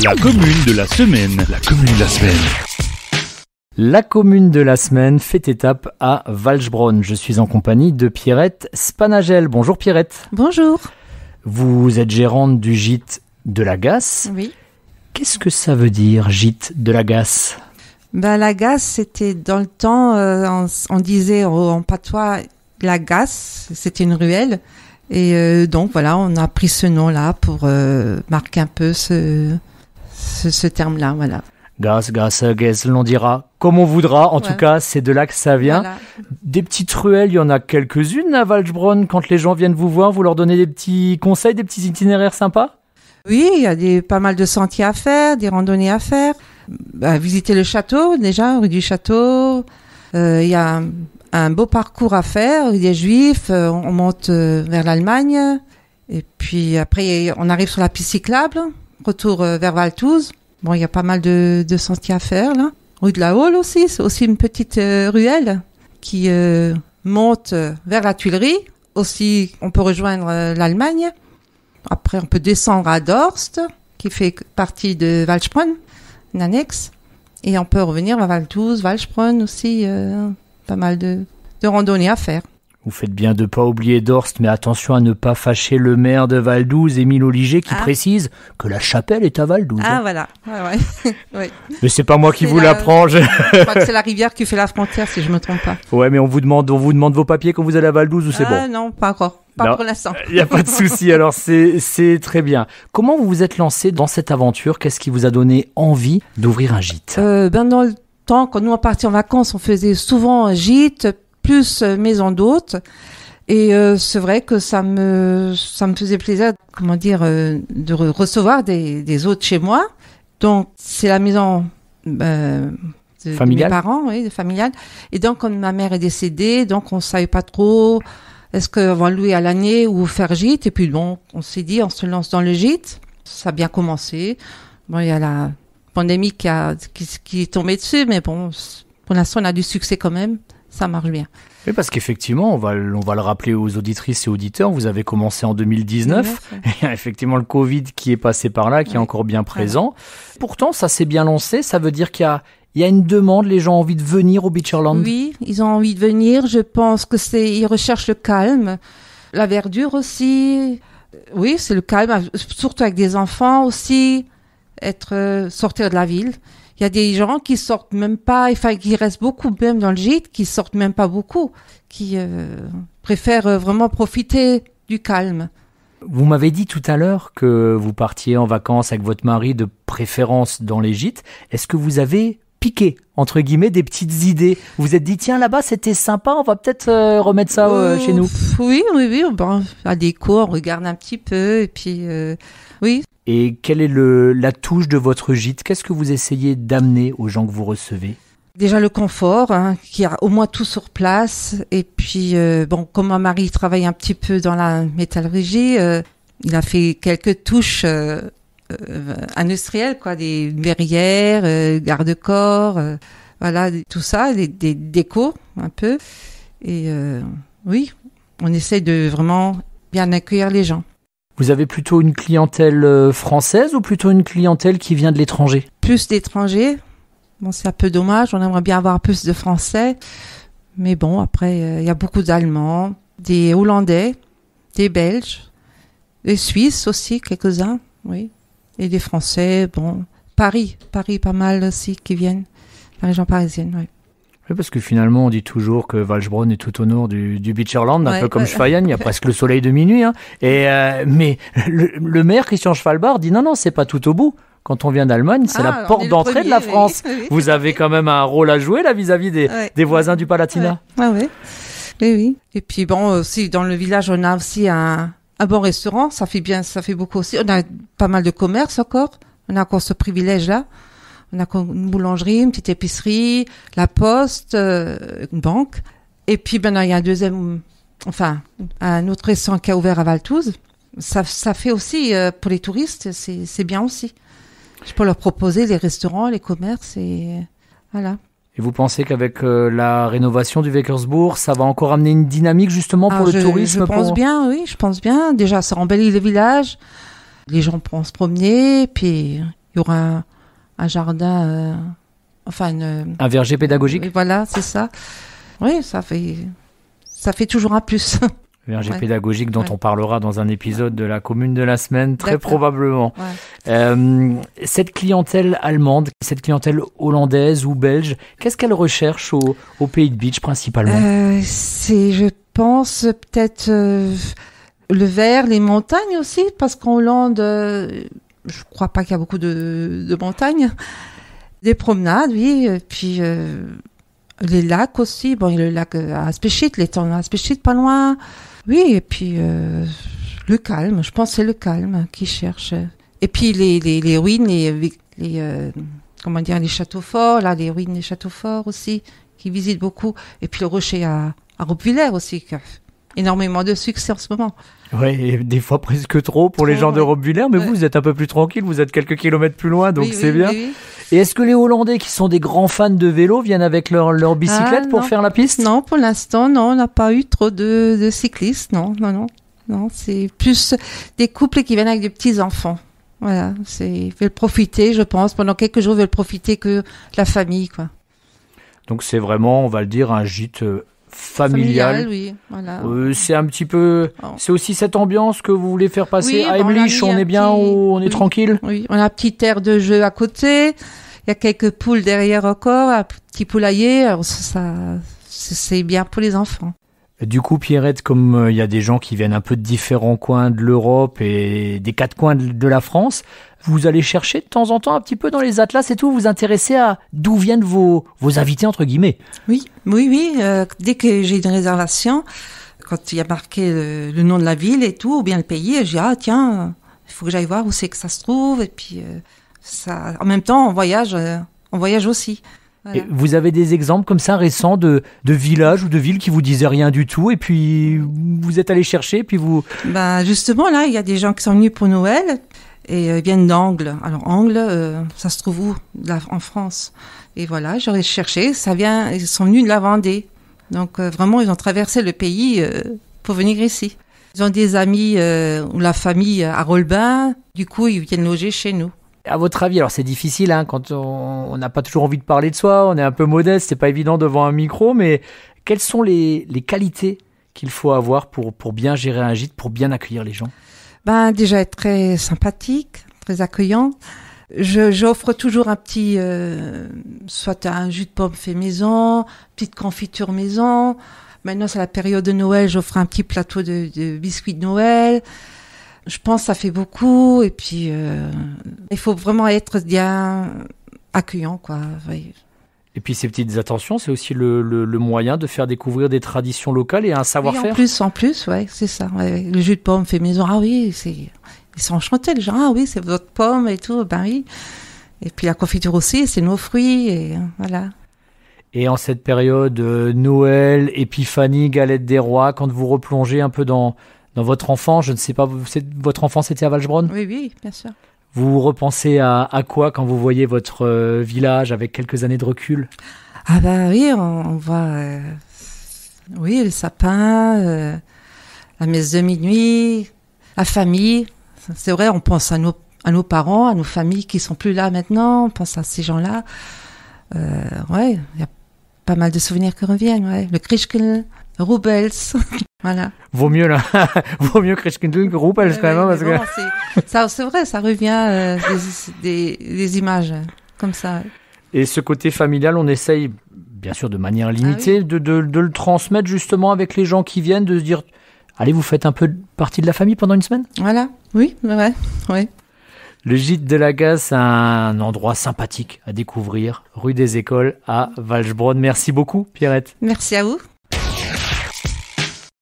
La commune de la semaine. La commune de la semaine. La commune de la semaine fait étape à Walchbronn. Je suis en compagnie de Pierrette Spanagel. Bonjour Pierrette. Bonjour. Vous êtes gérante du gîte de la Gasse. Oui. Qu'est-ce que ça veut dire, gîte de la Gasse ? La Gasse, c'était dans le temps, on disait en patois la Gasse, c'était une ruelle. Et donc voilà, on a pris ce nom-là pour marquer un peu ce terme-là, voilà. Gasse, Gasse, l'on dira comme on voudra. En tout cas, c'est de là que ça vient. Voilà. Des petites ruelles, il y en a quelques-unes à Walchbronn. Quand les gens viennent vous voir, vous leur donnez des petits conseils, des petits itinéraires sympas ? Oui, il y a pas mal de sentiers à faire, des randonnées à faire. Visiter le château, déjà, rue du Château. Il y a un beau parcours à faire, rue des Juifs. On monte vers l'Allemagne. Et puis après, on arrive sur la piste cyclable. Retour vers Valtouze. Bon, il y a pas mal de sentiers à faire, là. Rue de la Haule aussi, c'est aussi une petite ruelle qui monte vers la Tuilerie. Aussi, on peut rejoindre l'Allemagne. Après, on peut descendre à Dorst, qui fait partie de Walchbronn, une annexe. Et on peut revenir à Valtouze, Walchbronn aussi, pas mal de randonnées à faire. Vous faites bien de ne pas oublier Dorst, mais attention à ne pas fâcher le maire de Valdouze, Émile Oliger, qui précise que la chapelle est à Valdouze. Ah, voilà. Ouais. Ouais. Mais c'est pas moi qui vous l'apprends. Je crois que c'est la rivière qui fait la frontière, si je me trompe pas. Ouais, mais on vous demande vos papiers quand vous allez à Valdouze ou c'est bon ? Ah non, pas encore. Pas pour l'instant. Il n'y a pas de souci, alors c'est très bien. Comment vous vous êtes lancé dans cette aventure ? Qu'est-ce qui vous a donné envie d'ouvrir un gîte ? Dans le temps, quand nous on partait en vacances, on faisait souvent un gîte, plus maison d'hôtes. Et c'est vrai que ça me faisait plaisir, de recevoir des hôtes chez moi. Donc, c'est la maison de mes parents, oui, familiale. Et donc, quand ma mère est décédée, donc on savait pas trop est-ce qu'on va louer à l'année ou faire gîte. Et puis bon, on s'est dit, on se lance dans le gîte. Ça a bien commencé. Bon, il y a la pandémie qui est tombée dessus, mais bon, pour l'instant, on a du succès quand même. Ça marche bien. Oui, parce qu'effectivement, on va le rappeler aux auditrices et auditeurs, vous avez commencé en 2019. Il y a effectivement le Covid qui est passé par là, qui est encore bien présent. Voilà. Pourtant, ça s'est bien lancé. Ça veut dire qu'il y a une demande, les gens ont envie de venir au Beacherland. Oui, ils ont envie de venir. Je pense que ils recherchent le calme, la verdure aussi. Oui, c'est le calme, surtout avec des enfants aussi, sortir de la ville. Il y a des gens qui sortent même pas, enfin qui restent beaucoup même dans le gîte, qui sortent même pas beaucoup, qui préfèrent vraiment profiter du calme. Vous m'avez dit tout à l'heure que vous partiez en vacances avec votre mari de préférence dans les gîtes. Est-ce que vous avez piqué, entre guillemets, des petites idées ? Vous vous êtes dit, tiens, là-bas, c'était sympa, on va peut-être remettre ça chez nous. Oui. Bon, à déco, on regarde un petit peu, et puis, oui. Et quelle est la touche de votre gîte ? Qu'est-ce que vous essayez d'amener aux gens que vous recevez ? Déjà le confort, qu'il y a au moins tout sur place. Et puis, comme mon mari travaille un petit peu dans la métallurgie, il a fait quelques touches industrielles, quoi, des verrières, garde-corps, voilà, tout ça, des décos un peu. Et oui, on essaie de vraiment bien accueillir les gens. Vous avez plutôt une clientèle française ou plutôt une clientèle qui vient de l'étranger ? Plus d'étrangers. Bon, c'est un peu dommage. On aimerait bien avoir plus de Français. Mais bon, après, il y a beaucoup d'Allemands, des Hollandais, des Belges, des Suisses aussi, quelques-uns, oui. Et des Français, bon. Paris, pas mal aussi qui viennent. La région parisienne, oui. Oui, parce que finalement, on dit toujours que Walchbronn est tout au nord du Beacherland, un peu comme Schweyen, il y a presque le soleil de minuit. Mais le maire, Christian Schwalbard, dit non, c'est pas tout au bout. Quand on vient d'Allemagne, c'est la porte d'entrée de la France. Oui. Vous avez quand même un rôle à jouer là vis-à-vis des voisins du Palatinat. Oui. Et puis bon, aussi dans le village, on a aussi un bon restaurant. Ça fait beaucoup aussi. On a pas mal de commerces encore. On a encore ce privilège-là. On a une boulangerie, une petite épicerie, la poste, une banque. Et puis maintenant, il y a un autre restaurant qui a ouvert à Valtouze. Ça fait aussi, pour les touristes, c'est bien aussi. Je peux leur proposer les restaurants, les commerces et voilà. Et vous pensez qu'avec la rénovation du Weckersbourg, ça va encore amener une dynamique justement pour le tourisme ? Je pense bien. Déjà, ça embellit le village. Les gens pourront se promener, puis y aura un jardin, un verger pédagogique. Voilà, c'est ça. Oui, ça fait toujours un plus. Verger pédagogique dont on parlera dans un épisode de la commune de la semaine, très probablement. Cette clientèle allemande, cette clientèle hollandaise ou belge, qu'est-ce qu'elle recherche au Pays de Bitche principalement? C'est, je pense, peut-être le vert, les montagnes aussi, parce qu'en Hollande, je crois pas qu'il y a beaucoup de montagnes. Des promenades, oui, et puis les lacs aussi. Bon, il y a le lac à Aspéchit, l'étang à Aspéchit, pas loin. Oui, et puis le calme, je pense que c'est le calme qu'ils cherchent. Et puis les ruines, les châteaux forts, là, les ruines des châteaux forts aussi, qui visitent beaucoup. Et puis le rocher à Roppwiller aussi, qui a énormément de succès en ce moment. Oui, et des fois presque trop pour les gens de Roppwiller, mais vous êtes un peu plus tranquille, vous êtes quelques kilomètres plus loin, donc c'est bien. Oui. Et est-ce que les Hollandais qui sont des grands fans de vélo viennent avec leur bicyclette pour faire la piste? Non, pour l'instant, non, on n'a pas eu trop de cyclistes, non, c'est plus des couples qui viennent avec des petits-enfants. Voilà, ils veulent profiter, je pense, pendant quelques jours, ils veulent profiter que la famille, quoi. Donc c'est vraiment, on va le dire, un gîte familial. Oui, voilà. C'est un petit peu, c'est aussi cette ambiance que vous voulez faire passer à Emlich. On est bien, on est tranquille. Oui, on a un petit aire de jeu à côté. Il y a quelques poules derrière encore, un petit poulailler. Alors c'est bien pour les enfants. Du coup, Pierrette, comme il y a des gens qui viennent un peu de différents coins de l'Europe et des quatre coins de la France, vous allez chercher de temps en temps un petit peu dans les atlas et tout, vous intéressez à d'où viennent vos invités, entre guillemets. Oui. Dès que j'ai une réservation, quand il y a marqué le nom de la ville et tout, ou bien le pays, je dis, tiens, il faut que j'aille voir où c'est que ça se trouve. Et puis, en même temps, on voyage aussi. Voilà. Et vous avez des exemples comme ça récents de villages ou de villes qui vous disaient rien du tout et puis vous êtes allé chercher et puis vous... Justement, là, il y a des gens qui sont venus pour Noël et ils viennent d'Angles. Alors, Angles, ça se trouve où? Là, en France. Et voilà, j'aurais cherché. Ils sont venus de la Vendée. Donc, vraiment, ils ont traversé le pays pour venir ici. Ils ont des amis ou la famille à Rolbin. Du coup, ils viennent loger chez nous. À votre avis, alors c'est difficile quand on n'a pas toujours envie de parler de soi, on est un peu modeste, c'est pas évident devant un micro, mais quelles sont les qualités qu'il faut avoir pour bien gérer un gîte, pour bien accueillir les gens? Déjà être très sympathique, très accueillant. J'offre toujours un petit, soit un jus de pomme fait maison, petite confiture maison. Maintenant c'est la période de Noël, j'offre un petit plateau de biscuits de Noël. Je pense que ça fait beaucoup et puis il faut vraiment être bien accueillant, quoi. Oui. Et puis ces petites attentions, c'est aussi le moyen de faire découvrir des traditions locales et un savoir-faire. Oui, en plus, ouais, c'est ça. Ouais. Le jus de pomme fait maison, ils sont enchantés, les gens. Oui, c'est votre pomme et tout, oui. Et puis la confiture aussi, c'est nos fruits et voilà. Et en cette période Noël, Épiphanie, Galette des Rois, quand vous replongez un peu dans votre enfance, je ne sais pas, votre enfance était à Walchbronn? Oui, bien sûr. Vous repensez à quoi quand vous voyez votre village avec quelques années de recul? Oui, on voit le sapin, la messe de minuit, la famille. C'est vrai, on pense à nos parents, à nos familles qui sont plus là maintenant, on pense à ces gens-là. Il y a pas mal de souvenirs qui reviennent, ouais. Le Christkind, Rubels, voilà. Vaut mieux Christkind que Rubels quand même, parce que... c'est vrai, ça revient des images comme ça. Ouais. Et ce côté familial, on essaye, bien sûr de manière limitée, de le transmettre justement avec les gens qui viennent, de se dire, allez, vous faites un peu partie de la famille pendant une semaine? Voilà, oui. Le gîte de la Gaze, c'est un endroit sympathique à découvrir, rue des Écoles à Walchbronn. Merci beaucoup, Pierrette. Merci à vous.